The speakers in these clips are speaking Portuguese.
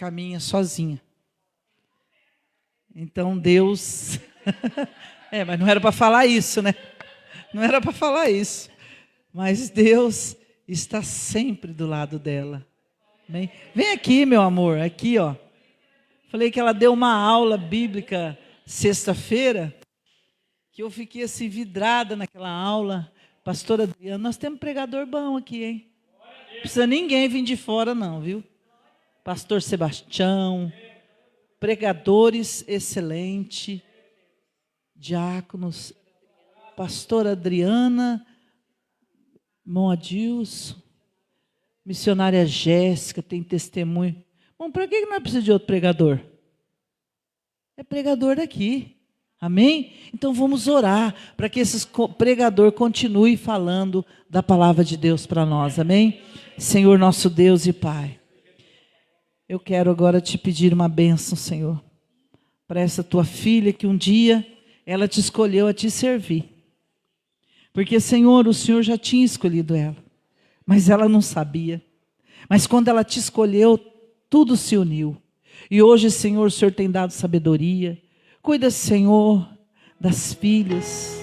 caminha sozinha. Então Deus... mas não era para falar isso, né? Não era para falar isso. Mas Deus está sempre do lado dela. Amém? Vem aqui, meu amor, aqui, ó. Falei que ela deu uma aula bíblica sexta-feira, que eu fiquei assim vidrada naquela aula. Pastora Adriana, nós temos pregador bom aqui, hein? Não precisa ninguém vir de fora não, viu? Pastor Sebastião, pregadores excelentes, diáconos, pastora Adriana, irmão Adilson, missionária Jéssica, tem testemunho. Bom, para que nós precisamos de outro pregador? É pregador daqui. Amém? Então vamos orar para que esse pregador continue falando da palavra de Deus para nós. Amém? Senhor nosso Deus e Pai, eu quero agora te pedir uma bênção, Senhor, para essa tua filha que um dia ela te escolheu a te servir. Porque, Senhor, o Senhor já tinha escolhido ela, mas ela não sabia. Mas quando ela te escolheu, tudo se uniu. E hoje, Senhor, o Senhor tem dado sabedoria. Cuida, Senhor, das filhas.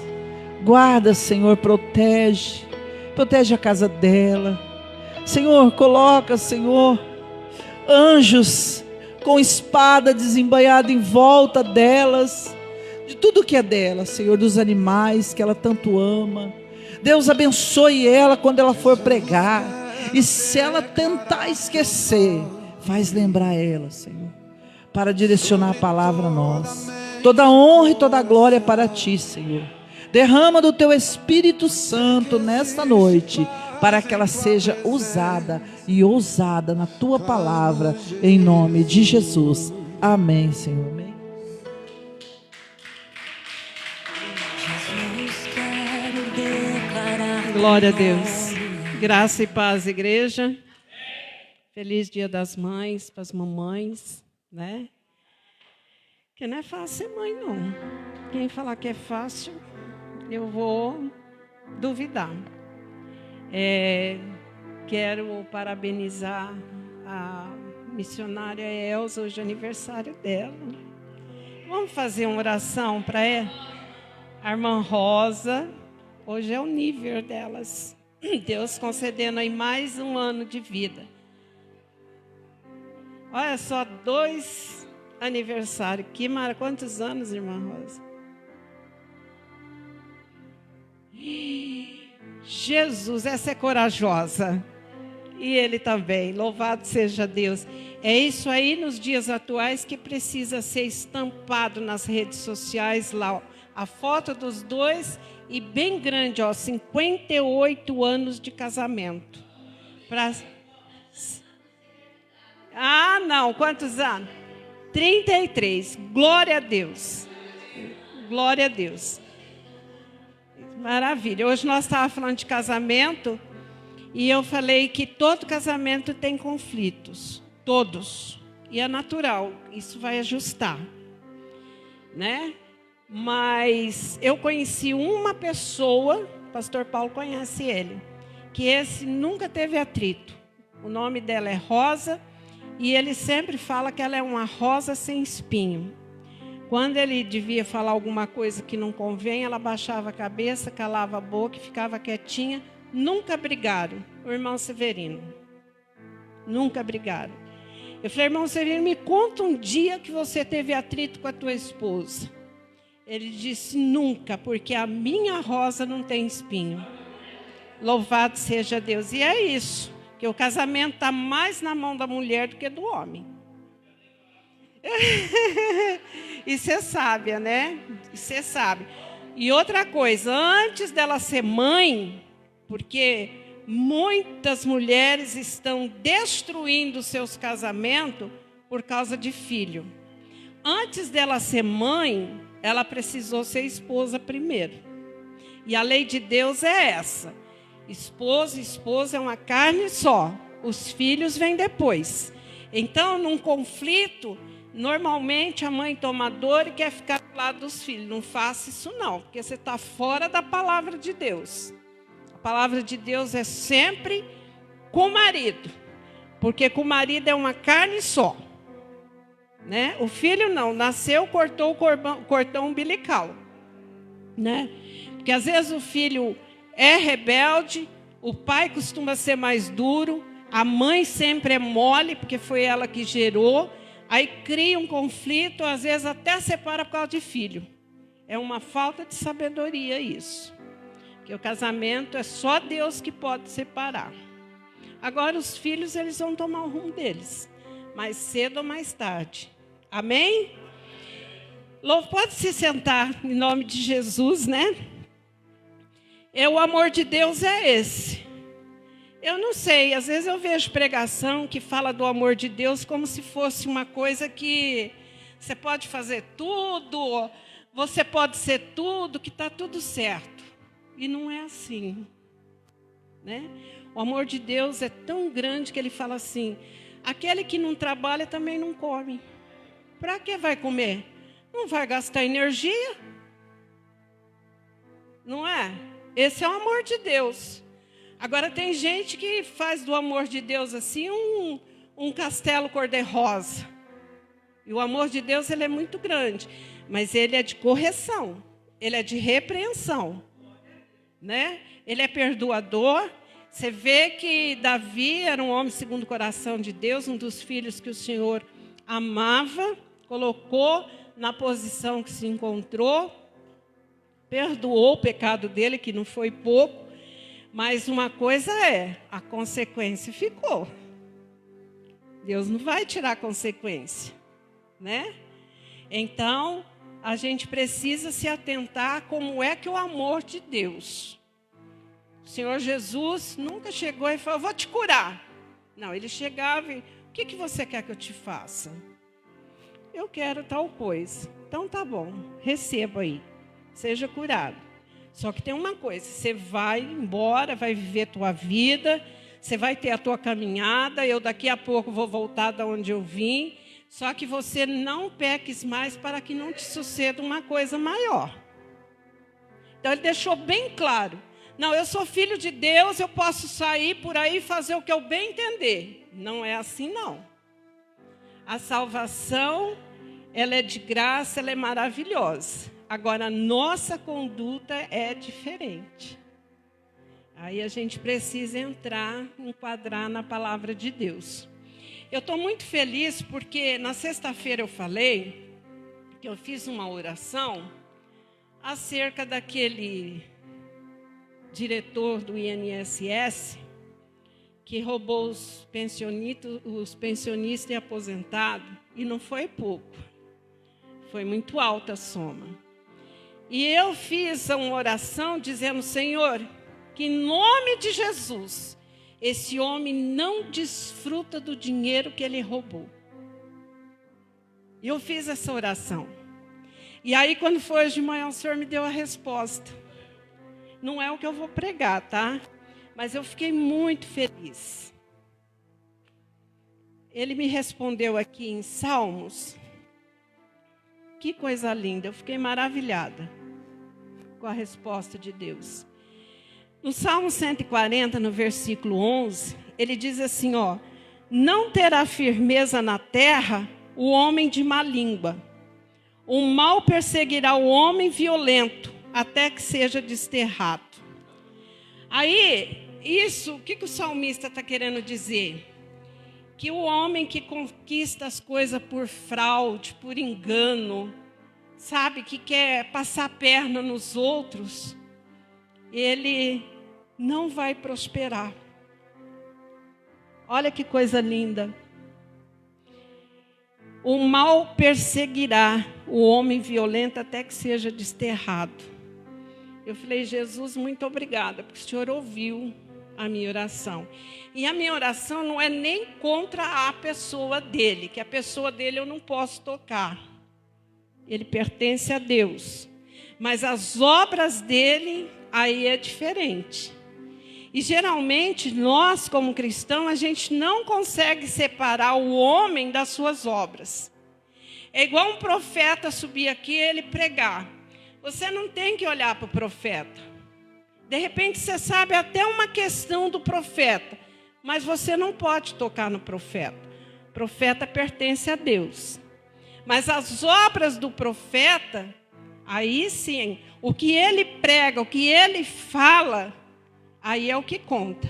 Guarda, Senhor, protege. Protege a casa dela. Senhor, coloca, Senhor, anjos com espada desembainhada em volta delas. De tudo que é dela, Senhor, dos animais que ela tanto ama. Deus abençoe ela quando ela for pregar. E se ela tentar esquecer, faz lembrar ela, Senhor, para direcionar a palavra a nós. Toda honra e toda glória para ti, Senhor. Derrama do teu Espírito Santo nesta noite, para que ela seja usada e ousada na tua palavra, em nome de Jesus. Amém, Senhor. Amém. Glória a Deus. Graça e paz, igreja. Feliz Dia das Mães, para as mamães, né? Que não é fácil ser mãe, não. Quem falar que é fácil, eu vou duvidar. Quero parabenizar a missionária Elza, hoje é aniversário dela. Vamos fazer uma oração para ela? A irmã Rosa, hoje é o nível delas. Deus concedendo aí mais um ano de vida. Olha só, 2 aniversários. Quantos anos, irmã Rosa? Jesus, essa é corajosa. E ele também. Louvado seja Deus. É isso aí nos dias atuais que precisa ser estampado nas redes sociais lá. A foto dos dois e bem grande, ó, 58 anos de casamento. Ah, não, quantos anos? 33. Glória a Deus. Glória a Deus. Maravilha. Hoje nós estávamos falando de casamento e eu falei que todo casamento tem conflitos. Todos. E é natural. Isso vai ajustar. Né? Mas eu conheci uma pessoa, o pastor Paulo conhece ele, que esse nunca teve atrito. O nome dela é Rosa e ele sempre fala que ela é uma rosa sem espinho. Quando ele devia falar alguma coisa que não convém, ela baixava a cabeça, calava a boca e ficava quietinha. Nunca brigaram, o irmão Severino. Nunca brigaram. Eu falei, irmão Severino, me conta um dia que você teve atrito com a tua esposa. Ele disse, nunca, porque a minha rosa não tem espinho. Louvado seja Deus. E é isso, que o casamento está mais na mão da mulher do que do homem. E você sabe, né? Você sabe. E outra coisa, antes dela ser mãe, porque muitas mulheres estão destruindo seus casamentos por causa de filho. Antes dela ser mãe, ela precisou ser esposa primeiro. E a lei de Deus é essa. Esposa e esposa é uma carne só. Os filhos vêm depois. Então, num conflito, normalmente a mãe toma dor e quer ficar do lado dos filhos. Não faça isso não, porque você está fora da palavra de Deus. A palavra de Deus é sempre com o marido. Porque com o marido é uma carne só. né? O filho não, nasceu, cortou o cordão umbilical, né? Porque às vezes o filho é rebelde, o pai costuma ser mais duro, a mãe sempre é mole, porque foi ela que gerou, aí cria um conflito, às vezes até separa por causa de filho. É uma falta de sabedoria isso. Porque o casamento é só Deus que pode separar. Agora os filhos, eles vão tomar o rumo deles, mais cedo ou mais tarde. Amém? Pode se sentar em nome de Jesus, né? O amor de Deus é esse. Eu não sei, às vezes eu vejo pregação que fala do amor de Deus como se fosse uma coisa que você pode fazer tudo, você pode ser tudo, que está tudo certo. E não é assim, né? O amor de Deus é tão grande que ele fala assim, aquele que não trabalha também não come. Para que vai comer? Não vai gastar energia? Não é? Esse é o amor de Deus. Agora tem gente que faz do amor de Deus assim um castelo cor-de-rosa. E o amor de Deus, ele é muito grande, mas ele é de correção, ele é de repreensão, né? Ele é perdoador. Você vê que Davi era um homem segundo o coração de Deus, um dos filhos que o Senhor amava, colocou na posição que se encontrou, perdoou o pecado dele, que não foi pouco, mas uma coisa é, a consequência ficou. Deus não vai tirar a consequência, né? Então, a gente precisa se atentar como é que o amor de Deus. O Senhor Jesus nunca chegou e falou, vou te curar. Não, ele chegava e, o que você quer que eu te faça? Eu quero tal coisa. Então tá bom, receba aí, seja curado. Só que tem uma coisa, você vai embora, vai viver tua vida, você vai ter a tua caminhada, eu daqui a pouco vou voltar de onde eu vim, só que você não peques mais para que não te suceda uma coisa maior. Então ele deixou bem claro, não, eu sou filho de Deus, eu posso sair por aí e fazer o que eu bem entender. Não é assim não. A salvação, ela é de graça, ela é maravilhosa. Agora, a nossa conduta é diferente. Aí a gente precisa enquadrar na palavra de Deus. Eu estou muito feliz porque na sexta-feira eu falei que eu fiz uma oração acerca daquele diretor do INSS que roubou os pensionistas e aposentados, e não foi pouco, foi muito alta a soma. E eu fiz uma oração dizendo, Senhor, que em nome de Jesus, esse homem não desfruta do dinheiro que ele roubou. E eu fiz essa oração. E aí, quando foi hoje de manhã, o Senhor me deu a resposta. Não é o que eu vou pregar, tá? Mas eu fiquei muito feliz. Ele me respondeu aqui em Salmos. Que coisa linda, eu fiquei maravilhada com a resposta de Deus. No Salmo 140, no versículo 11, ele diz assim, ó, não terá firmeza na terra o homem de má língua. O mal perseguirá o homem violento, até que seja desterrado. Aí, o que o salmista está querendo dizer? Que o homem que conquista as coisas por fraude, por engano, sabe, que quer passar a perna nos outros, ele não vai prosperar. Olha que coisa linda. O mal perseguirá o homem violento até que seja desterrado. Eu falei, Jesus, muito obrigada, porque o Senhor ouviu a minha oração. E a minha oração não é nem contra a pessoa dele, que a pessoa dele eu não posso tocar. Ele pertence a Deus. Mas as obras dele, aí é diferente. E geralmente, nós como cristãos, a gente não consegue separar o homem das suas obras. É igual um profeta subir aqui e ele pregar. Você não tem que olhar para o profeta. De repente, você sabe até uma questão do profeta, mas você não pode tocar no profeta. O profeta pertence a Deus. Mas as obras do profeta, aí sim, o que ele prega, o que ele fala, aí é o que conta.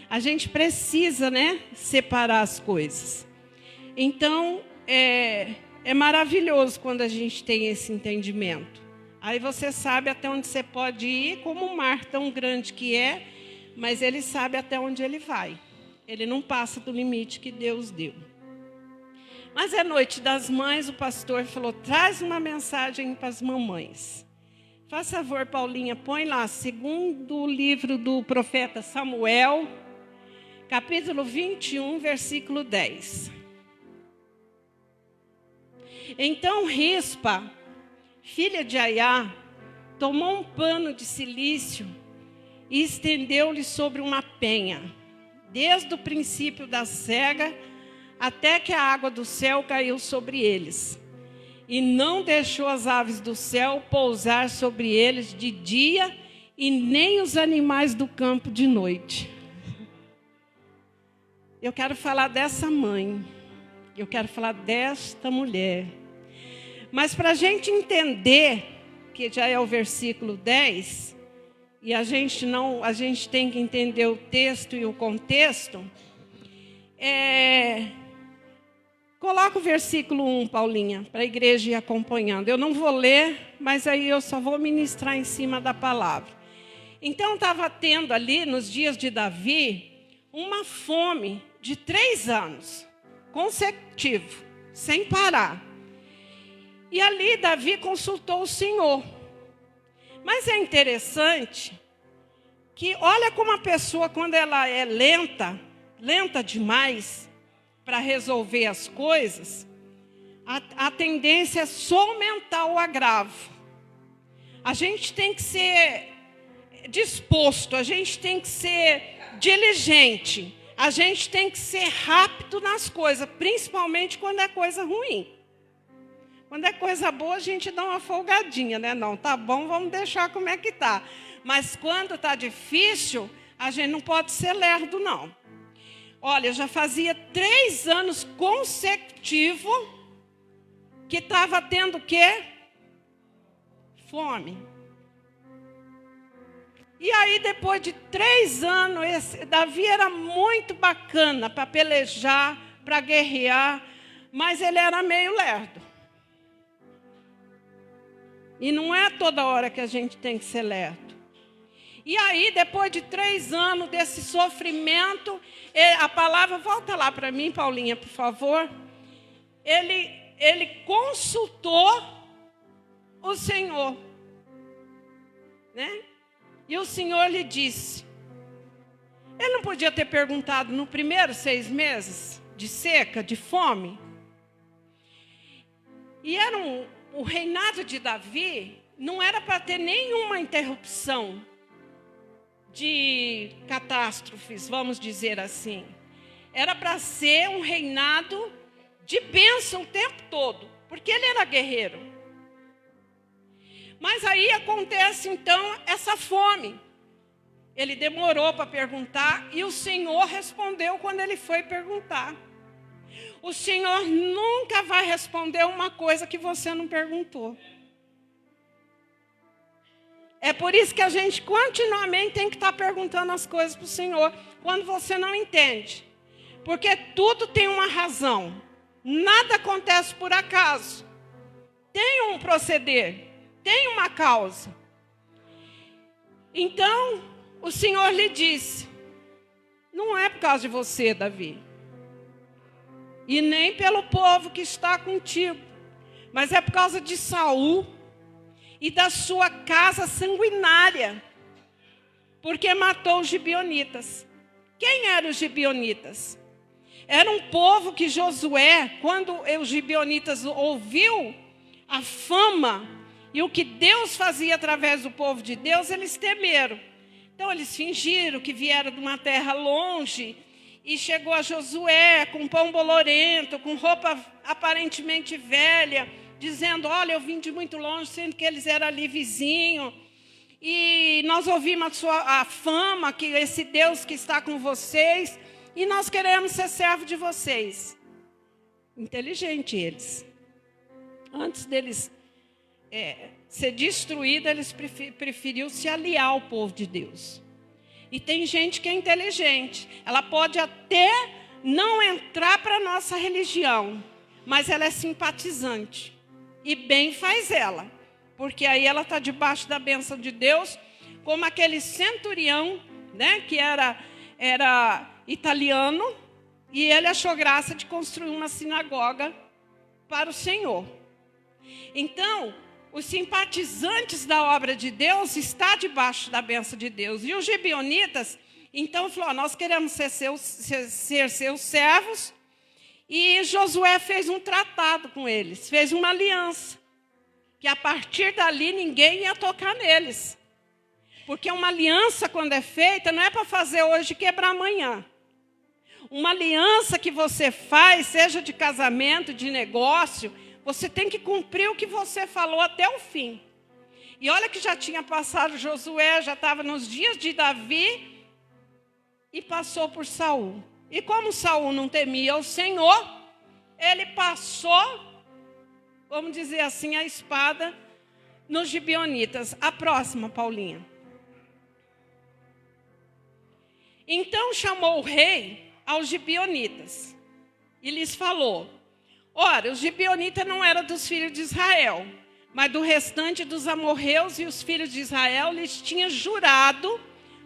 A gente precisa, né, separar as coisas. Então, é maravilhoso quando a gente tem esse entendimento. Aí você sabe até onde você pode ir, como um mar tão grande que é, mas ele sabe até onde ele vai. Ele não passa do limite que Deus deu. Mas é noite das mães, o pastor falou, traz uma mensagem para as mamães. Faz favor, Paulinha, põe lá, segundo livro do profeta Samuel, capítulo 21, versículo 10. Então Rispa, filha de Aiá, tomou um pano de cilício e estendeu-lhe sobre uma penha, desde o princípio da cega até que a água do céu caiu sobre eles. E não deixou as aves do céu pousar sobre eles de dia e nem os animais do campo de noite. Eu quero falar dessa mãe. Eu quero falar desta mulher. Mas para a gente entender, que já é o versículo 10, e a gente tem que entender o texto e o contexto, coloca o versículo 1, Paulinha, para a igreja ir acompanhando. Eu não vou ler, mas aí eu só vou ministrar em cima da palavra. Então estava tendo ali, nos dias de Davi, uma fome de 3 anos, consecutivo, sem parar. E ali Davi consultou o Senhor. Mas é interessante que olha como a pessoa, quando ela é lenta demais para resolver as coisas, a tendência é só aumentar o agravo. A gente tem que ser disposto, a gente tem que ser diligente, a gente tem que ser rápido nas coisas, principalmente quando é coisa ruim. Quando é coisa boa, a gente dá uma folgadinha, né? Não, tá bom, vamos deixar como é que tá. Mas quando tá difícil, a gente não pode ser lerdo, não. Olha, já fazia 3 anos consecutivos que estava tendo o quê? Fome. E aí, depois de 3 anos, Davi era muito bacana para pelejar, para guerrear, mas ele era meio lerdo. E não é toda hora que a gente tem que ser lerdo. E aí, depois de 3 anos desse sofrimento, a palavra, volta lá para mim, Paulinha, por favor. Ele consultou o Senhor, né? E o Senhor lhe disse. Ele não podia ter perguntado no primeiro 6 meses de seca, de fome. E o reinado de Davi não era para ter nenhuma interrupção de catástrofes, vamos dizer assim. Era para ser um reinado de bênção o tempo todo, porque ele era guerreiro. Mas aí acontece então essa fome. Ele demorou para perguntar e o Senhor respondeu quando ele foi perguntar. O Senhor nunca vai responder uma coisa que você não perguntou. É por isso que a gente continuamente tem que estar perguntando as coisas para o Senhor, quando você não entende. Porque tudo tem uma razão. Nada acontece por acaso. Tem um proceder, tem uma causa. Então, o Senhor lhe disse, não é por causa de você, Davi. E nem pelo povo que está contigo. Mas é por causa de Saul e da sua casa sanguinária, porque matou os gibeonitas. Quem eram os gibeonitas? Era um povo que Josué, quando os gibeonitas ouviu a fama e o que Deus fazia através do povo de Deus, eles temeram. Então eles fingiram que vieram de uma terra longe e chegou a Josué com pão bolorento, com roupa aparentemente velha, dizendo, olha, eu vim de muito longe, sendo que eles eram ali vizinhos. E nós ouvimos a fama, que esse Deus que está com vocês, e nós queremos ser servo de vocês. Inteligente eles. Antes deles ser destruídos, eles preferiram se aliar ao povo de Deus. E tem gente que é inteligente. Ela pode até não entrar para a nossa religião, mas ela é simpatizante. E bem faz ela. Porque aí ela está debaixo da bênção de Deus, como aquele centurião, né, que era italiano, e ele achou graça de construir uma sinagoga para o Senhor. Então, os simpatizantes da obra de Deus estão debaixo da bênção de Deus. E os gibeonitas, então, falaram, nós queremos ser seus servos. E Josué fez um tratado com eles, fez uma aliança. Que a partir dali ninguém ia tocar neles. Porque uma aliança, quando é feita, não é para fazer hoje e quebrar amanhã. Uma aliança que você faz, seja de casamento, de negócio, você tem que cumprir o que você falou até o fim. E olha que já tinha passado Josué, já estava nos dias de Davi e passou por Saul. E como Saul não temia o Senhor, ele passou, vamos dizer assim, a espada nos gibeonitas. A próxima, Paulinha. Então chamou o rei aos gibeonitas e lhes falou: ora, os gibeonitas não eram dos filhos de Israel, mas do restante dos amorreus, e os filhos de Israel lhes tinham jurado,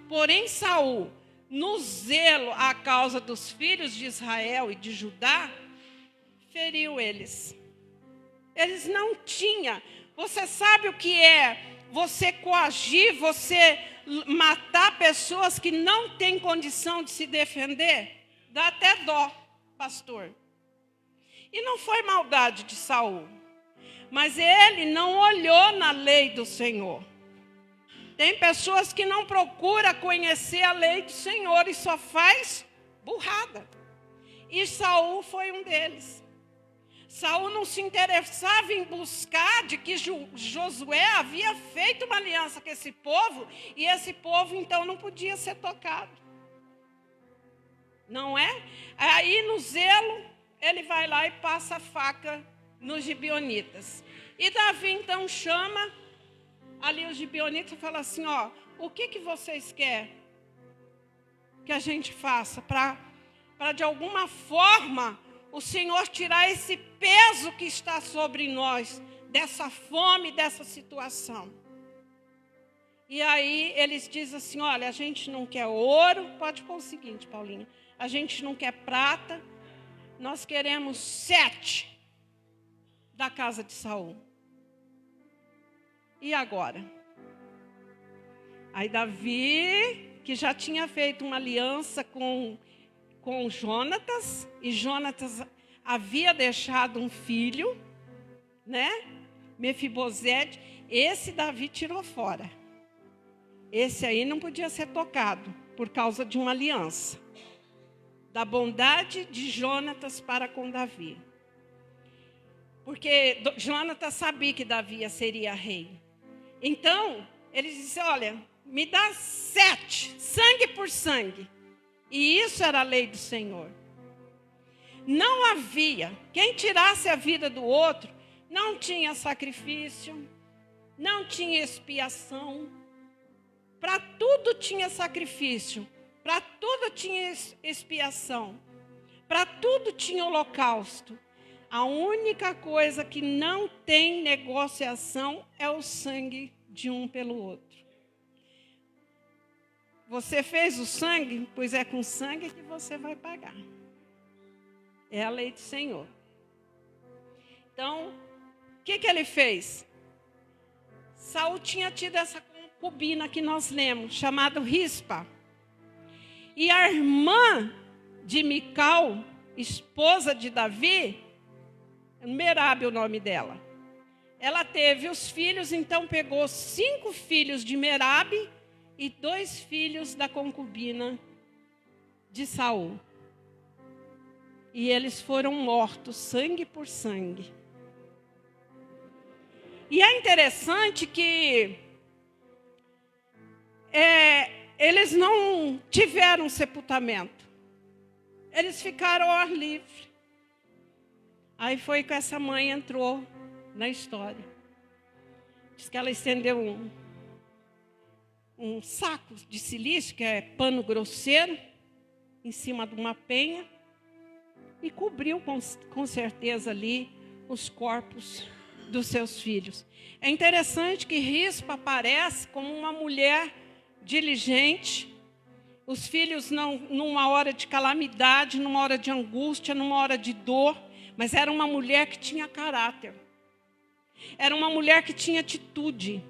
porém Saul, no zelo à causa dos filhos de Israel e de Judá, feriu eles. Eles não tinham. Você sabe o que é você coagir, você matar pessoas que não têm condição de se defender? Dá até dó, pastor. E não foi maldade de Saul, mas ele não olhou na lei do Senhor. Tem pessoas que não procuram conhecer a lei do Senhor e só faz burrada. E Saul foi um deles. Saul não se interessava em buscar de que Josué havia feito uma aliança com esse povo, e esse povo então não podia ser tocado. Não é? Aí no zelo, ele vai lá e passa a faca nos gibeonitas. E Davi então chama ali os gibeonitas e fala assim, ó, o que vocês querem que a gente faça para de alguma forma o Senhor tirar esse peso que está sobre nós, dessa fome, dessa situação? E aí eles dizem assim, olha, a gente não quer ouro, pode pôr o seguinte, Paulinha, a gente não quer prata, nós queremos 7 da casa de Saul. E agora? Aí Davi, que já tinha feito uma aliança com Jonatas, e Jonatas havia deixado um filho, né? Mefibosete, esse Davi tirou fora. Esse aí não podia ser tocado, por causa de uma aliança. Da bondade de Jonatas para com Davi. Porque Jonatas sabia que Davi seria rei. Então, ele disse, olha, me dá 7, sangue por sangue. E isso era a lei do Senhor. Não havia, quem tirasse a vida do outro, não tinha sacrifício, não tinha expiação. Para tudo tinha sacrifício, para tudo tinha expiação, para tudo tinha holocausto. A única coisa que não tem negociação é o sangue de um pelo outro. Você fez o sangue, pois é com sangue que você vai pagar. É a lei do Senhor. Então, o que ele fez? Saul tinha tido essa concubina que nós lemos, chamada Rispa. E a irmã de Mical, esposa de Davi, Merabe o nome dela. Ela teve os filhos, então pegou 5 filhos de Merabe e 2 filhos da concubina de Saul. E eles foram mortos, sangue por sangue. E é interessante que eles não tiveram sepultamento. Eles ficaram ao ar livre. Aí foi que essa mãe entrou, na história. Diz que ela estendeu um saco de silício, que é pano grosseiro, em cima de uma penha, e cobriu com certeza ali os corpos dos seus filhos. É interessante que Rispa aparece como uma mulher diligente. Os filhos não, numa hora de calamidade, numa hora de angústia, numa hora de dor, mas era uma mulher que tinha caráter. Era uma mulher que tinha atitude.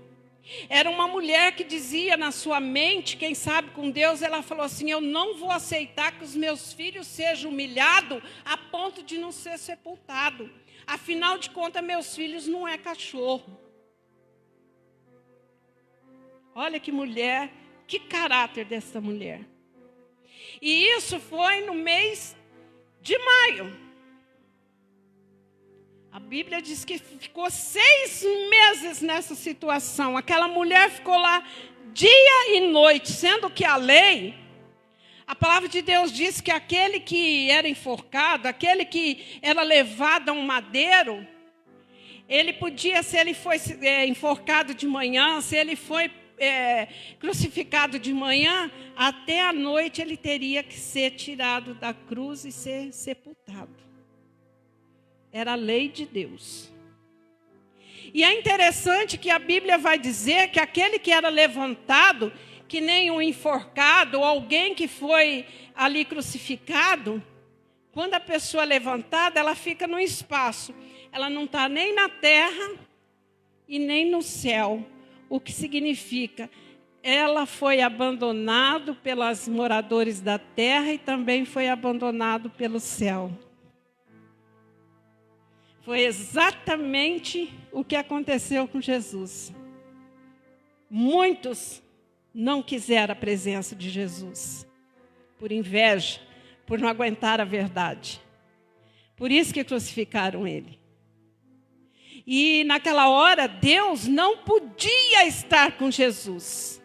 Era uma mulher que dizia na sua mente, quem sabe com Deus, ela falou assim: eu não vou aceitar que os meus filhos sejam humilhados a ponto de não ser sepultado. Afinal de contas, meus filhos não é cachorro. Olha que mulher, que caráter dessa mulher. E isso foi no mês de maio. A Bíblia diz que ficou 6 meses nessa situação. Aquela mulher ficou lá dia e noite, sendo que a lei, a palavra de Deus diz que aquele que era enforcado, aquele que era levado a um madeiro, ele podia, se ele foi enforcado de manhã, se ele foi crucificado de manhã, até a noite ele teria que ser tirado da cruz e ser sepultado. Era a lei de Deus. E é interessante que a Bíblia vai dizer que aquele que era levantado, que nem um enforcado, ou alguém que foi ali crucificado, quando a pessoa é levantada, ela fica no espaço. Ela não está nem na terra e nem no céu. O que significa? Ela foi abandonada pelos moradores da terra e também foi abandonada pelo céu. Foi exatamente o que aconteceu com Jesus. Muitos não quiseram a presença de Jesus, por inveja, por não aguentar a verdade. Por isso que crucificaram ele. E naquela hora, Deus não podia estar com Jesus.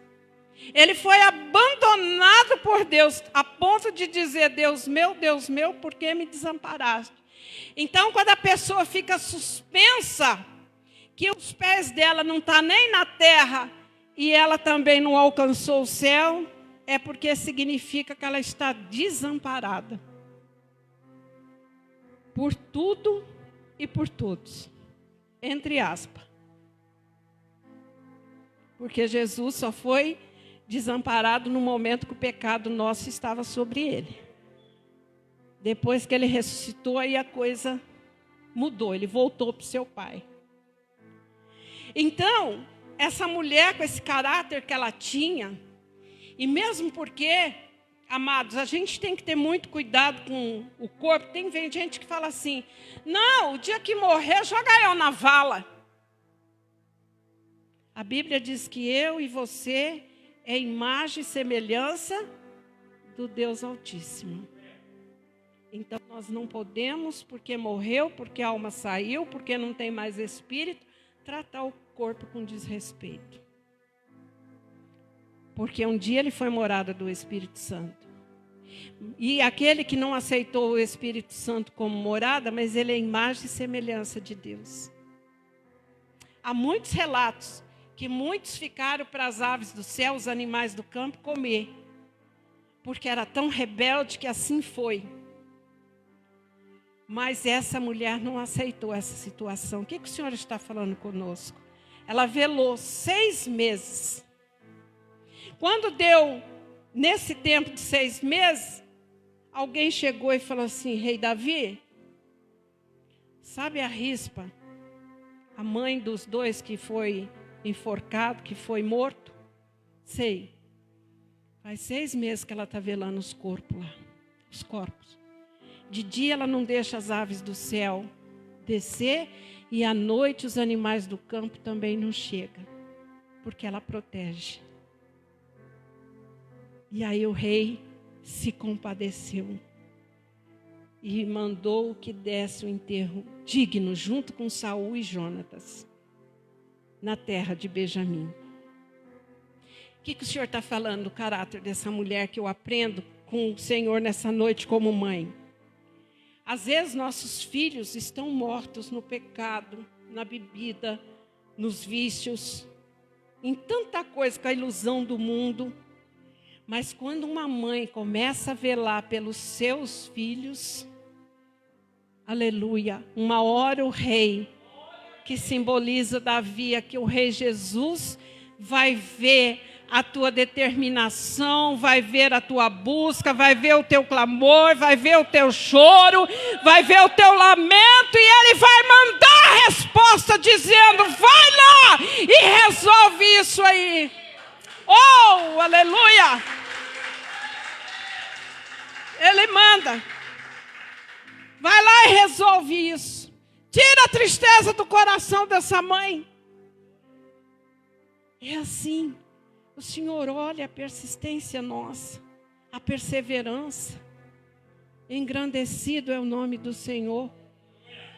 Ele foi abandonado por Deus, a ponto de dizer: Deus meu, por que me desamparaste? Então, quando a pessoa fica suspensa, que os pés dela não estão nem na terra e ela também não alcançou o céu, é porque significa que ela está desamparada por tudo e por todos, entre aspas. Porque Jesus só foi desamparado no momento que o pecado nosso estava sobre ele. Depois que ele ressuscitou, aí a coisa mudou, ele voltou para o seu pai. Então, essa mulher com esse caráter que ela tinha, e mesmo porque, amados, a gente tem que ter muito cuidado com o corpo. Tem gente que fala assim: não, o dia que morrer, joga eu na vala. A Bíblia diz que eu e você é imagem e semelhança do Deus Altíssimo. Então, nós não podemos, porque morreu, porque a alma saiu, porque não tem mais espírito, tratar o corpo com desrespeito. Porque um dia ele foi morada do Espírito Santo. E aquele que não aceitou o Espírito Santo como morada, mas ele é imagem e semelhança de Deus. Há muitos relatos que muitos ficaram para as aves do céu, os animais do campo, comer. Porque era tão rebelde que assim foi. Mas essa mulher não aceitou essa situação. O que o Senhor está falando conosco? Ela velou 6 meses. Quando deu, nesse tempo de 6 meses, alguém chegou e falou assim: Rei Davi, sabe a Rispa, a mãe dos 2 que foi enforcado, que foi morto? Sei. Faz 6 meses que ela está velando os corpos lá, os corpos. De dia ela não deixa as aves do céu descer e à noite os animais do campo também não chegam, porque ela protege. E aí o rei se compadeceu e mandou que desse o enterro digno junto com Saul e Jonatas na terra de Benjamim. O que o Senhor está falando do caráter dessa mulher que eu aprendo com o Senhor nessa noite como mãe? Às vezes nossos filhos estão mortos no pecado, na bebida, nos vícios, em tanta coisa com a ilusão do mundo. Mas quando uma mãe começa a velar pelos seus filhos, aleluia, uma hora o rei, que simboliza Davi, que o rei Jesus vai ver a tua determinação, vai ver a tua busca, vai ver o teu clamor, vai ver o teu choro, vai ver o teu lamento, e ele vai mandar a resposta dizendo: vai lá e resolve isso aí. Oh, aleluia! Ele manda. Vai lá e resolve isso. Tira a tristeza do coração dessa mãe. É assim. O Senhor olha a persistência nossa, a perseverança. Engrandecido é o nome do Senhor.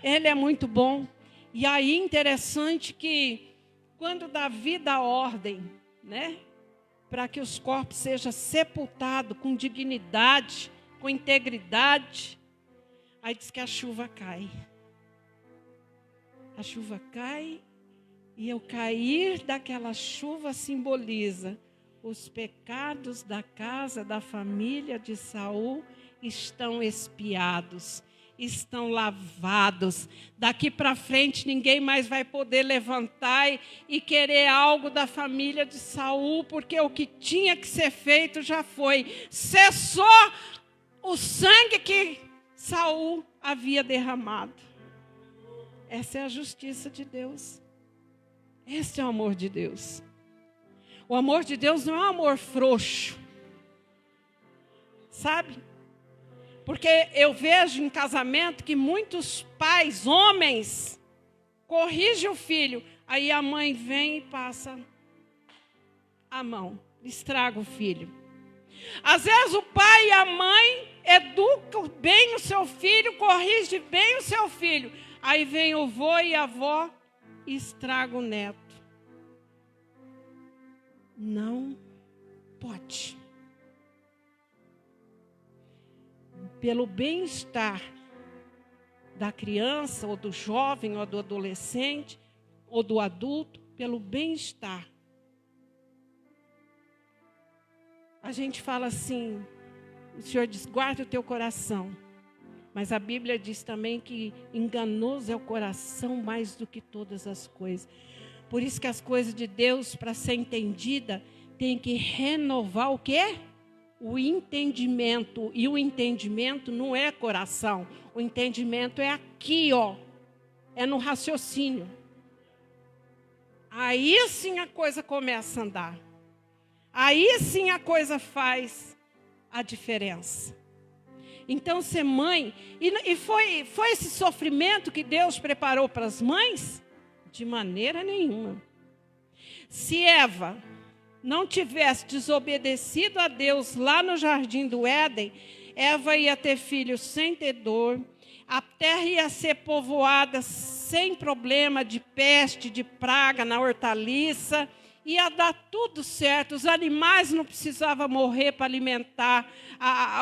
Ele é muito bom. E aí interessante que quando Davi dá ordem, né, para que os corpos sejam sepultados com dignidade, com integridade, aí diz que a chuva cai. A chuva cai. E o cair daquela chuva simboliza os pecados da casa, da família de Saul estão expiados, estão lavados. Daqui para frente ninguém mais vai poder levantar e querer algo da família de Saul, porque o que tinha que ser feito já foi. Cessou o sangue que Saul havia derramado. Essa é a justiça de Deus. Esse é o amor de Deus. O amor de Deus não é um amor frouxo. Sabe? Porque eu vejo em casamento que muitos pais, homens, corrigem o filho. Aí a mãe vem e passa a mão, estraga o filho. Às vezes o pai e a mãe educam bem o seu filho, corrigem bem o seu filho. Aí vem o vô e a avó e estraga o neto. Não pode. Pelo bem-estar da criança, ou do jovem, ou do adolescente, ou do adulto, pelo bem-estar. A gente fala assim, o Senhor diz, guarda o teu coração. Mas a Bíblia diz também que enganoso é o coração mais do que todas as coisas. Por isso que as coisas de Deus, para ser entendida, tem que renovar o quê? O entendimento. E o entendimento não é coração. O entendimento é aqui, ó. É no raciocínio. Aí sim a coisa começa a andar. Aí sim a coisa faz a diferença. Então, ser mãe, e foi esse sofrimento que Deus preparou para as mães? De maneira nenhuma. Se Eva não tivesse desobedecido a Deus lá no jardim do Éden, Eva ia ter filhos sem ter dor, a terra ia ser povoada sem problema de peste, de praga na hortaliça, ia dar tudo certo, os animais não precisavam morrer para alimentar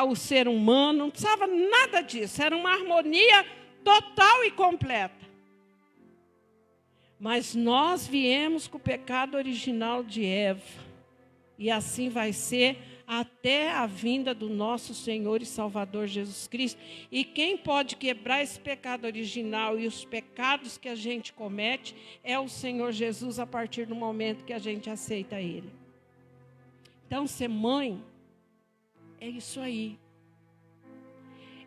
o ser humano, não precisava nada disso, era uma harmonia total e completa. Mas nós viemos com o pecado original de Eva, e assim vai ser até a vinda do nosso Senhor e Salvador Jesus Cristo. E quem pode quebrar esse pecado original e os pecados que a gente comete é o Senhor Jesus, a partir do momento que a gente aceita Ele. Então, ser mãe é isso aí.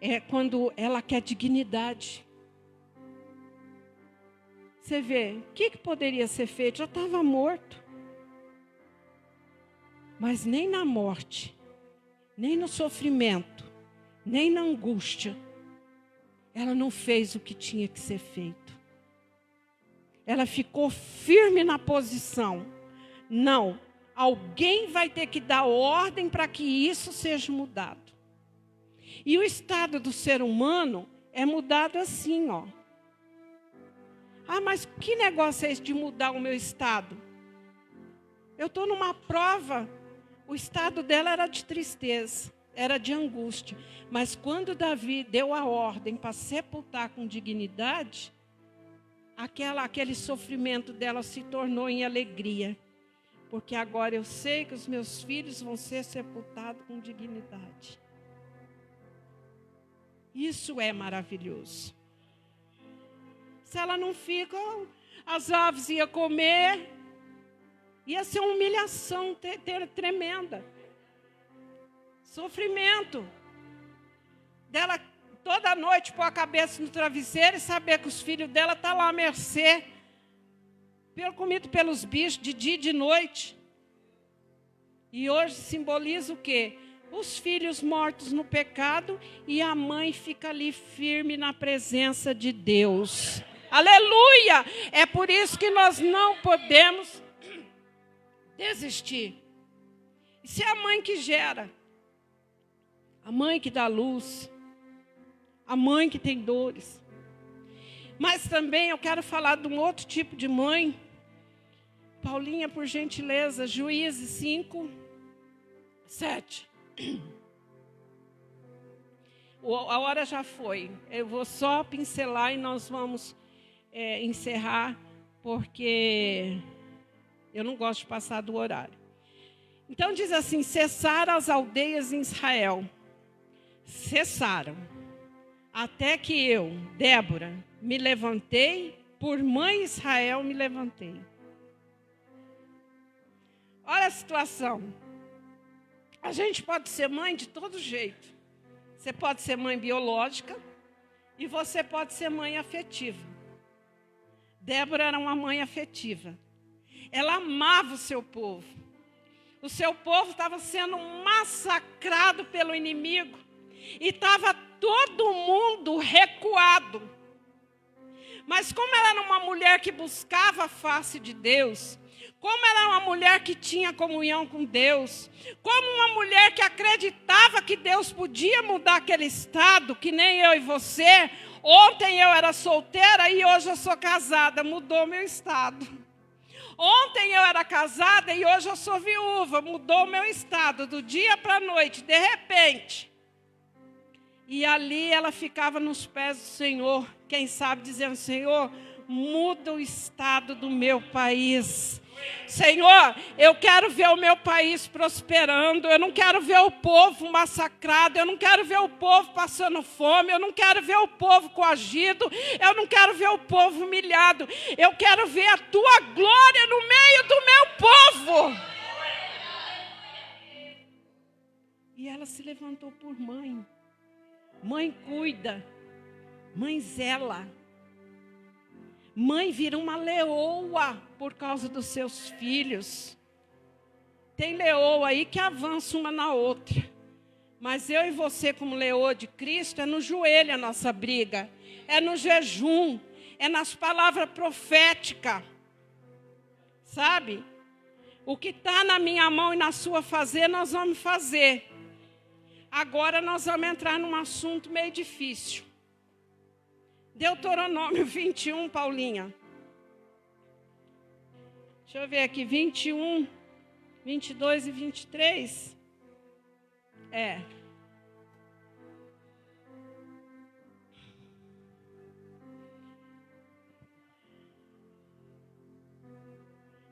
É quando ela quer dignidade. Você vê, o que poderia ser feito? Já estava morto. Mas nem na morte, nem no sofrimento, nem na angústia, ela não fez o que tinha que ser feito. Ela ficou firme na posição. Não, alguém vai ter que dar ordem para que isso seja mudado. E o estado do ser humano é mudado assim, ó. Ah, mas que negócio é esse de mudar o meu estado? Eu estou numa prova. O estado dela era de tristeza. era de angústia. Mas quando Davi deu a ordem para sepultar com dignidade, aquele sofrimento dela se tornou em alegria. Porque agora eu sei que os meus filhos vão ser sepultados com dignidade. Isso é maravilhoso. Se ela não fica, as aves iam comer, ia ser uma humilhação tremenda. Sofrimento. Dela toda noite pôr a cabeça no travesseiro e saber que os filhos dela estão lá à mercê, comido pelos bichos de dia e de noite. E hoje simboliza o quê? Os filhos mortos no pecado e a mãe fica ali firme na presença de Deus. Aleluia! É por isso que nós não podemos desistir. Isso é a mãe que gera, a mãe que dá luz, a mãe que tem dores. Mas também eu quero falar de um outro tipo de mãe. Paulinha, por gentileza, Juízes 5, 7. A hora já foi. Eu vou só pincelar e nós vamos encerrar, porque eu não gosto de passar do horário. Então diz assim: cessaram as aldeias em Israel. Cessaram. Até que eu, Débora, me levantei, por mãe Israel me levantei. Olha a situação. A gente pode ser mãe de todo jeito. Você pode ser mãe biológica e você pode ser mãe afetiva. Débora era uma mãe afetiva. Ela amava o seu povo. O seu povo estava sendo massacrado pelo inimigo. E estava todo mundo recuado. Mas como ela era uma mulher que buscava a face de Deus, como ela era uma mulher que tinha comunhão com Deus, como uma mulher que acreditava que Deus podia mudar aquele estado, que nem eu e você. Ontem eu era solteira e hoje eu sou casada, mudou meu estado. Ontem eu era casada e hoje eu sou viúva, mudou meu estado, do dia para a noite, de repente. E ali ela ficava nos pés do Senhor, quem sabe dizendo: Senhor, muda o estado do meu país. Senhor, eu quero ver o meu país prosperando, eu não quero ver o povo massacrado, eu não quero ver o povo passando fome, eu não quero ver o povo coagido, eu não quero ver o povo humilhado, eu quero ver a tua glória no meio do meu povo. E ela se levantou por mãe. Mãe cuida, mãe zela. Mãe vira uma leoa por causa dos seus filhos. Tem leoa aí que avança uma na outra. Mas eu e você, como leoa de Cristo, é no joelho a nossa briga. É no jejum, é nas palavras proféticas. Sabe? O que está na minha mão e na sua fazer, nós vamos fazer. Agora nós vamos entrar num assunto meio difícil. Deuteronômio 21, Paulinha. Deixa eu ver aqui, 21, 22 e 23.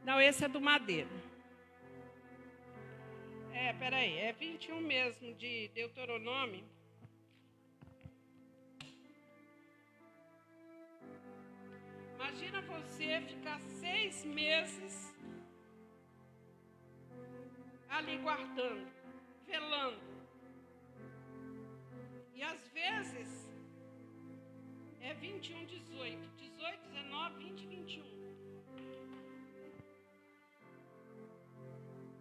Não, esse é do Madeiro. Peraí, é 21 mesmo, de Deuteronômio. Imagina você ficar 6 meses ali guardando, velando. E às vezes é 21, 18, 19, 20 e 21.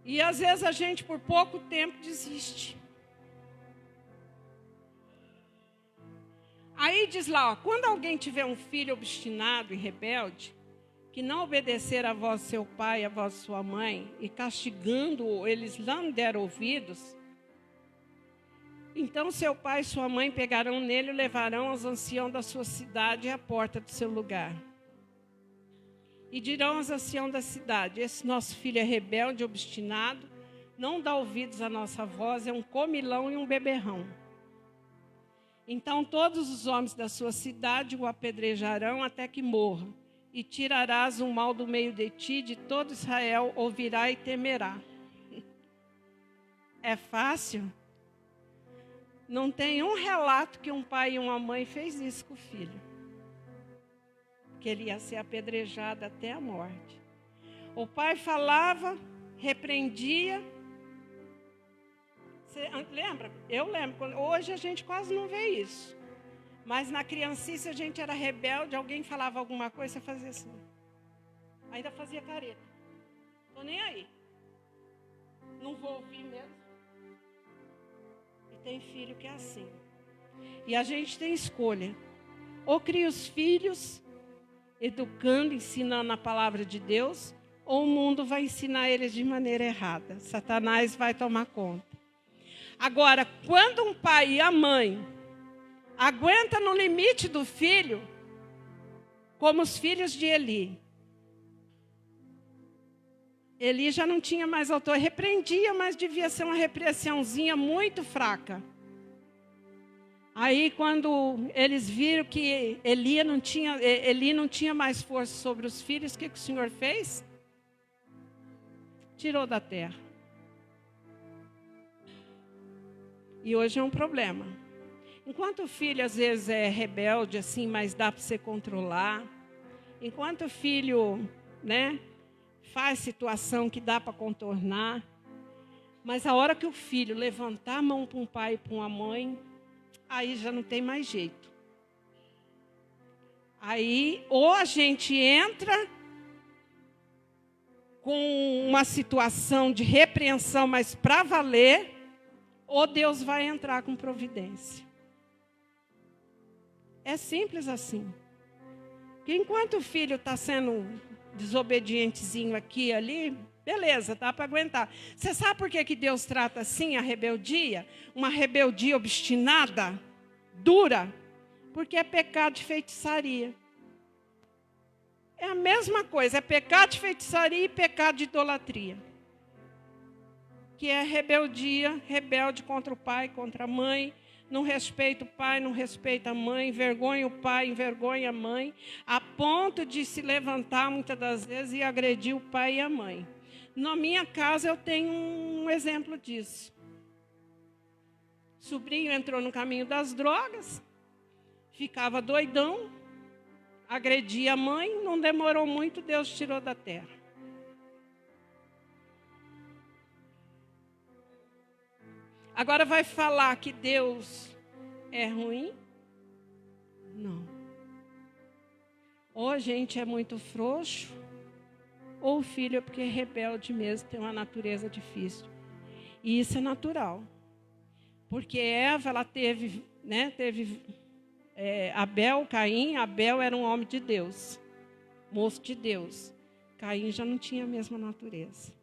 E às vezes a gente por pouco tempo desiste. Aí diz lá, ó, quando alguém tiver um filho obstinado e rebelde, que não obedecer a voz do seu pai e a voz de sua mãe, e castigando-o, eles não deram ouvidos, então seu pai e sua mãe pegarão nele e levarão aos anciãos da sua cidade e à porta do seu lugar. E dirão aos anciãos da cidade: esse nosso filho é rebelde, obstinado, não dá ouvidos à nossa voz, é um comilão e um beberrão. Então todos os homens da sua cidade o apedrejarão até que morra, e tirarás o mal do meio de ti, de todo Israel ouvirá e temerá. É fácil? Não tem um relato que um pai e uma mãe fez isso com o filho. Que ele ia ser apedrejado até a morte. O pai falava, repreendia. Você lembra? Eu lembro. Hoje a gente quase não vê isso. Mas na criancice a gente era rebelde, alguém falava alguma coisa, você fazia assim. Ainda fazia careta. Tô nem aí. Não vou ouvir mesmo. E tem filho que é assim. E a gente tem escolha. Ou cria os filhos, educando, ensinando a palavra de Deus, ou o mundo vai ensinar eles de maneira errada. Satanás vai tomar conta. Agora, quando um pai e a mãe aguenta no limite do filho, como os filhos de Eli. Eli já não tinha mais autor, repreendia, mas devia ser uma repreensãozinha muito fraca. Aí quando eles viram que Eli não tinha mais força sobre os filhos, o que o Senhor fez? Tirou da terra. E hoje é um problema. Enquanto o filho às vezes é rebelde assim, mas dá para você controlar. Enquanto o filho, faz situação que dá para contornar. Mas a hora que o filho levantar a mão para um pai e para uma mãe, aí já não tem mais jeito. Aí ou a gente entra com uma situação de repreensão, mas para valer, ou Deus vai entrar com providência. É simples assim. Porque enquanto o filho está sendo desobedientezinho aqui e ali, beleza, dá para aguentar. Você sabe por que Deus trata assim a rebeldia? Uma rebeldia obstinada, dura, porque é pecado de feitiçaria. É a mesma coisa, é pecado de feitiçaria e pecado de idolatria. Que é rebeldia, rebelde contra o pai, contra a mãe, não respeita o pai, não respeita a mãe, envergonha o pai, envergonha a mãe, a ponto de se levantar muitas das vezes e agredir o pai e a mãe. Na minha casa eu tenho um exemplo disso. O sobrinho entrou no caminho das drogas, ficava doidão, agredia a mãe, não demorou muito, Deus tirou da terra. Agora vai falar que Deus é ruim? Não. Ou a gente é muito frouxo, ou o filho é porque é rebelde mesmo, tem uma natureza difícil. E isso é natural. Porque Eva, ela teve Abel, Caim. Abel era um homem de Deus, moço de Deus. Caim já não tinha a mesma natureza.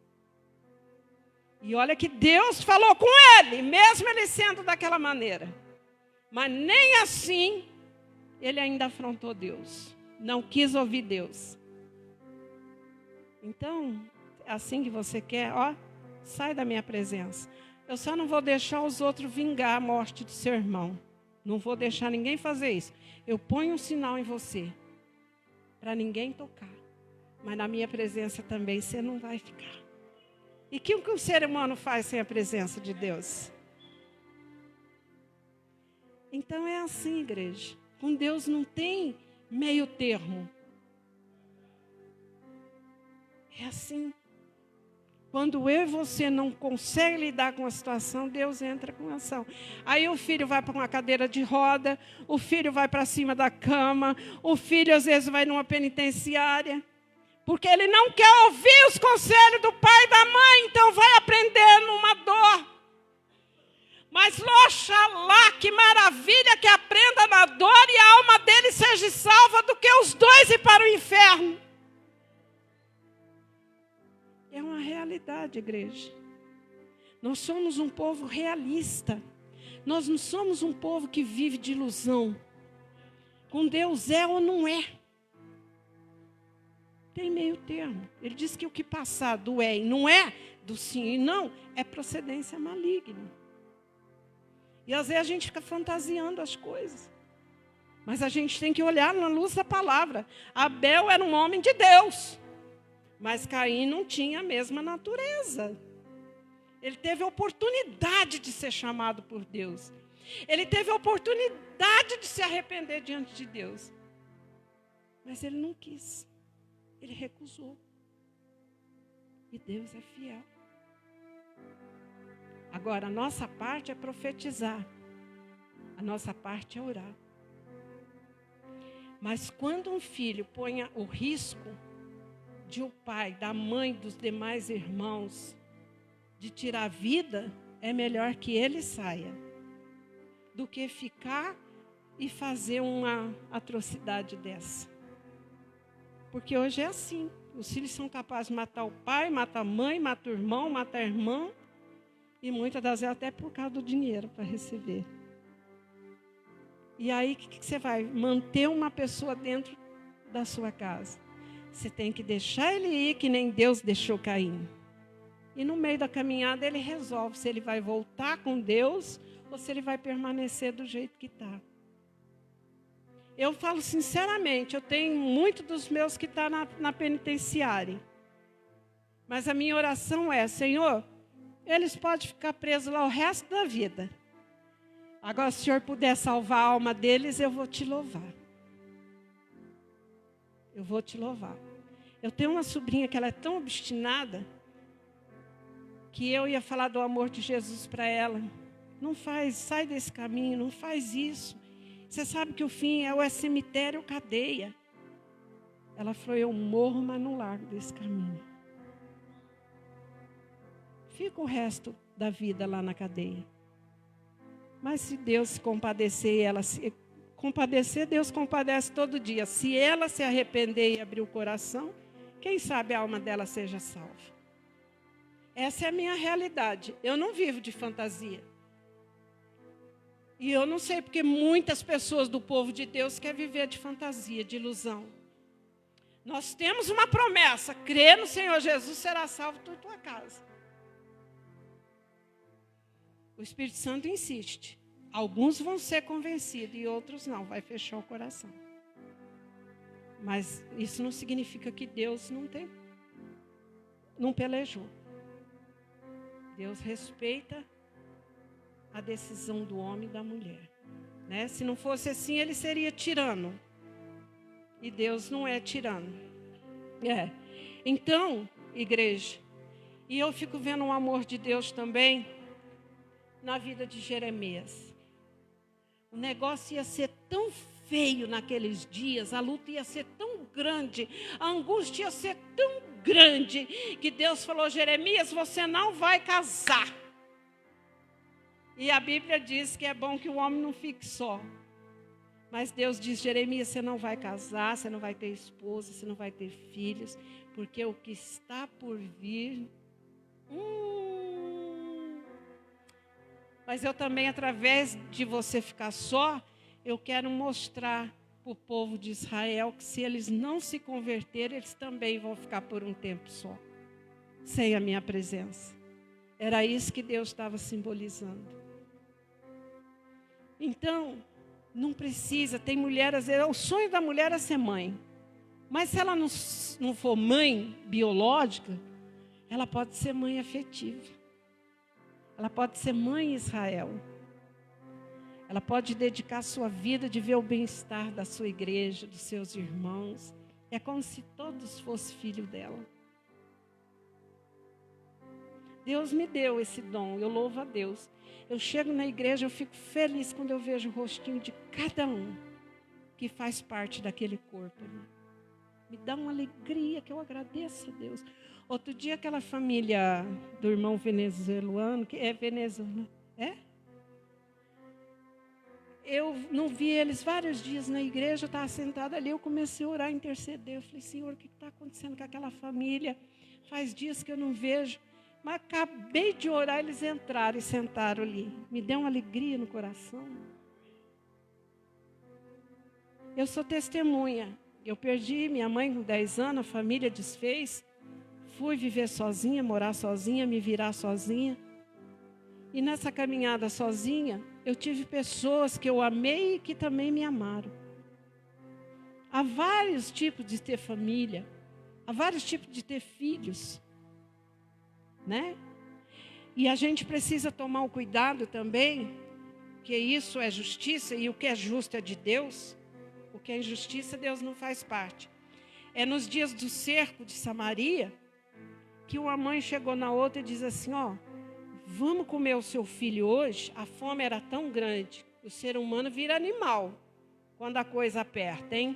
E olha que Deus falou com ele, mesmo ele sendo daquela maneira. Mas nem assim, ele ainda afrontou Deus. Não quis ouvir Deus. Então, é assim que você quer, sai da minha presença. Eu só não vou deixar os outros vingar a morte do seu irmão. Não vou deixar ninguém fazer isso. Eu ponho um sinal em você, para ninguém tocar. Mas na minha presença também você não vai ficar. E o que o ser humano faz sem a presença de Deus? Então é assim, igreja. Com Deus não tem meio termo. É assim. Quando eu e você não conseguem lidar com a situação, Deus entra com ação. Aí o filho vai para uma cadeira de roda, o filho vai para cima da cama, o filho às vezes vai numa penitenciária. Porque ele não quer ouvir os conselhos do pai e da mãe, então vai aprender numa dor. Mas oxalá, que maravilha que aprenda na dor e a alma dele seja salva do que os dois ir para o inferno. É uma realidade, igreja. Nós somos um povo realista. Nós não somos um povo que vive de ilusão. Com Deus é ou não é. Tem meio termo. Ele diz que o que passar do é e não é, do sim e não, é procedência maligna. E às vezes a gente fica fantasiando as coisas. Mas a gente tem que olhar na luz da palavra. Abel era um homem de Deus, mas Caim não tinha a mesma natureza. Ele teve a oportunidade de ser chamado por Deus. Ele teve a oportunidade de se arrepender diante de Deus. Mas ele não quis. Ele recusou. E Deus é fiel. Agora, a nossa parte é profetizar. A nossa parte é orar. Mas quando um filho põe o risco de o pai, da mãe, dos demais irmãos, de tirar a vida, é melhor que ele saia do que ficar e fazer uma atrocidade dessa. Porque hoje é assim. Os filhos são capazes de matar o pai, matar a mãe, matar o irmão, matar a irmã. E muitas das vezes até por causa do dinheiro para receber. E aí, o que você vai? Manter uma pessoa dentro da sua casa. Você tem que deixar ele ir, que nem Deus deixou Caim. E no meio da caminhada ele resolve se ele vai voltar com Deus ou se ele vai permanecer do jeito que está. Eu falo sinceramente, eu tenho muito dos meus que estão na penitenciária. Mas a minha oração é, Senhor, eles podem ficar presos lá o resto da vida. Agora, se o Senhor puder salvar a alma deles, eu vou te louvar. Eu vou te louvar. Eu tenho uma sobrinha que ela é tão obstinada que eu ia falar do amor de Jesus para ela. Não faz, sai desse caminho, não faz isso. Você sabe que o fim é o cemitério ou cadeia. Ela falou, eu morro, mas não largo desse caminho. Fica o resto da vida lá na cadeia. Mas se Deus se compadecer, ela se compadecer, Deus compadece todo dia. Se ela se arrepender e abrir o coração, quem sabe a alma dela seja salva. Essa é a minha realidade. Eu não vivo de fantasia. E eu não sei porque muitas pessoas do povo de Deus querem viver de fantasia, de ilusão. Nós temos uma promessa, crer no Senhor Jesus, será salvo tu e tua casa. O Espírito Santo insiste. Alguns vão ser convencidos e outros não, vai fechar o coração. Mas isso não significa que Deus não pelejou. Deus respeita a decisão do homem e da mulher. Né? Se não fosse assim, ele seria tirano. E Deus não é tirano. Então, igreja, e eu fico vendo o amor de Deus também na vida de Jeremias. O negócio ia ser tão feio naqueles dias, a luta ia ser tão grande, a angústia ia ser tão grande, que Deus falou, Jeremias, você não vai casar. E a Bíblia diz que é bom que o homem não fique só. Mas Deus diz, Jeremias, você não vai casar, você não vai ter esposa, você não vai ter filhos, porque o que está por vir... Mas eu também, através de você ficar só, eu quero mostrar para o povo de Israel que se eles não se converterem, eles também vão ficar por um tempo só, sem a minha presença. Era isso que Deus estava simbolizando. Então, não precisa, tem mulheres, o sonho da mulher é ser mãe. Mas se ela não for mãe biológica, ela pode ser mãe afetiva. Ela pode ser mãe em Israel. Ela pode dedicar sua vida de ver o bem-estar da sua igreja, dos seus irmãos. É como se todos fossem filhos dela. Deus me deu esse dom, eu louvo a Deus. Eu chego na igreja, eu fico feliz quando eu vejo o rostinho de cada um que faz parte daquele corpo. Me dá uma alegria que eu agradeço a Deus. Outro dia, aquela família do irmão venezuelano, que é venezuelano, eu não vi eles vários dias na igreja, eu estava sentada ali, eu comecei a orar, interceder. Eu falei, Senhor, o que está acontecendo com aquela família? Faz dias que eu não vejo. Mas acabei de orar, eles entraram e sentaram ali. Me deu uma alegria no coração. Eu sou testemunha. Eu perdi minha mãe com 10 anos, a família desfez. fui viver sozinha, morar sozinha, me virar sozinha. E nessa caminhada sozinha, eu tive pessoas que eu amei e que também me amaram. Há vários tipos de ter família, há vários tipos de ter filhos, né? E a gente precisa tomar o cuidado também, que isso é justiça e o que é justo é de Deus. O que é injustiça, Deus não faz parte. É nos dias do cerco de Samaria, que uma mãe chegou na outra e diz assim, ó, vamos comer o seu filho hoje? A fome era tão grande, o ser humano vira animal, quando a coisa aperta, hein?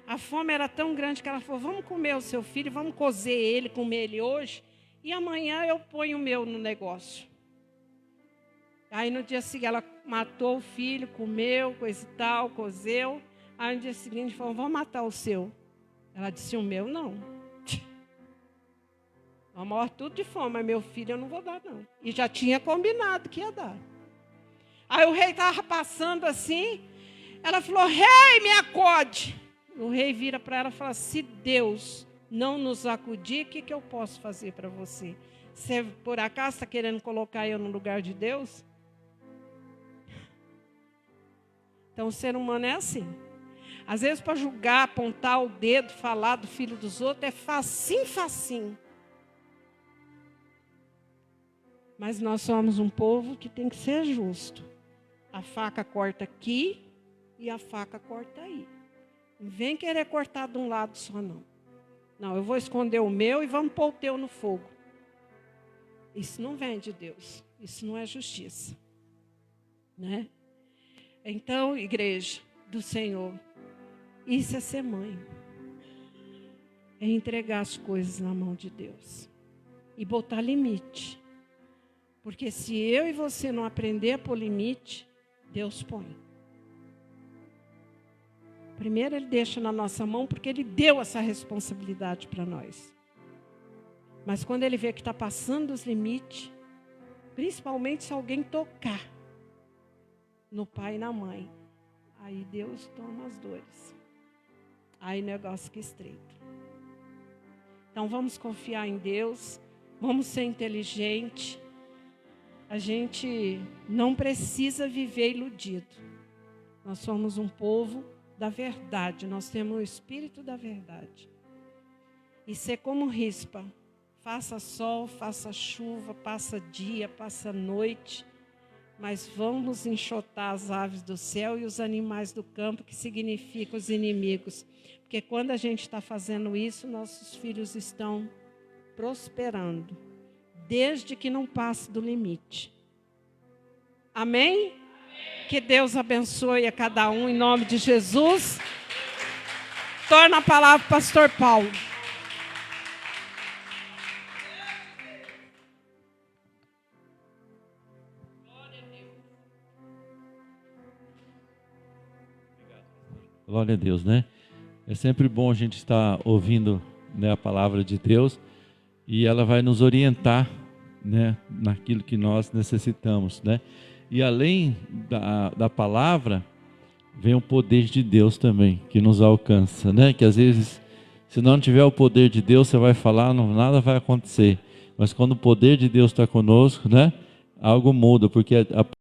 A fome era tão grande que ela falou, vamos comer o seu filho, vamos cozer ele, comer ele hoje, e amanhã eu ponho o meu no negócio. Aí no dia seguinte ela matou o filho, comeu, coisa e tal, cozeu. Aí no dia seguinte falou, vamos matar o seu. Ela disse, o meu não. Eu morro tudo de fome, mas meu filho eu não vou dar não. E já tinha combinado que ia dar. Aí o rei estava passando assim, ela falou, rei, me acode. O rei vira para ela e fala, se Deus não nos acudir, o que eu posso fazer para você? Você por acaso está querendo colocar eu no lugar de Deus? Então o ser humano é assim. Às vezes para julgar, apontar o dedo, falar do filho dos outros, é facinho, facinho. Mas nós somos um povo que tem que ser justo. A faca corta aqui e a faca corta aí. Não vem querer cortar de um lado só, não. Não, eu vou esconder o meu e vamos pôr o teu no fogo. Isso não vem de Deus. Isso não é justiça. Né? Então, igreja do Senhor, isso é ser mãe. É entregar as coisas na mão de Deus. E botar limite. Porque se eu e você não aprender a pôr limite, Deus põe. Primeiro Ele deixa na nossa mão porque Ele deu essa responsabilidade para nós. Mas quando Ele vê que está passando os limites, principalmente se alguém tocar no pai e na mãe, aí Deus toma as dores. Aí o negócio fica estreito. Então vamos confiar em Deus, vamos ser inteligentes. A gente não precisa viver iludido. Nós somos um povo da verdade, nós temos o Espírito da verdade. E ser como rispa, faça sol, faça chuva, passa dia, passa noite, mas vamos enxotar as aves do céu e os animais do campo, que significa os inimigos. Porque quando a gente está fazendo isso, nossos filhos estão prosperando, desde que não passe do limite. Amém? Que Deus abençoe a cada um em nome de Jesus. Torna a palavra pastor Paulo. Glória a Deus, né? É sempre bom a gente estar ouvindo, né, a palavra de Deus e ela vai nos orientar, né, naquilo que nós necessitamos, né? E além da palavra, vem o poder de Deus também, que nos alcança, né? Que às vezes, se não tiver o poder de Deus, você vai falar, não, nada vai acontecer. Mas quando o poder de Deus está conosco, né? Algo muda, porque a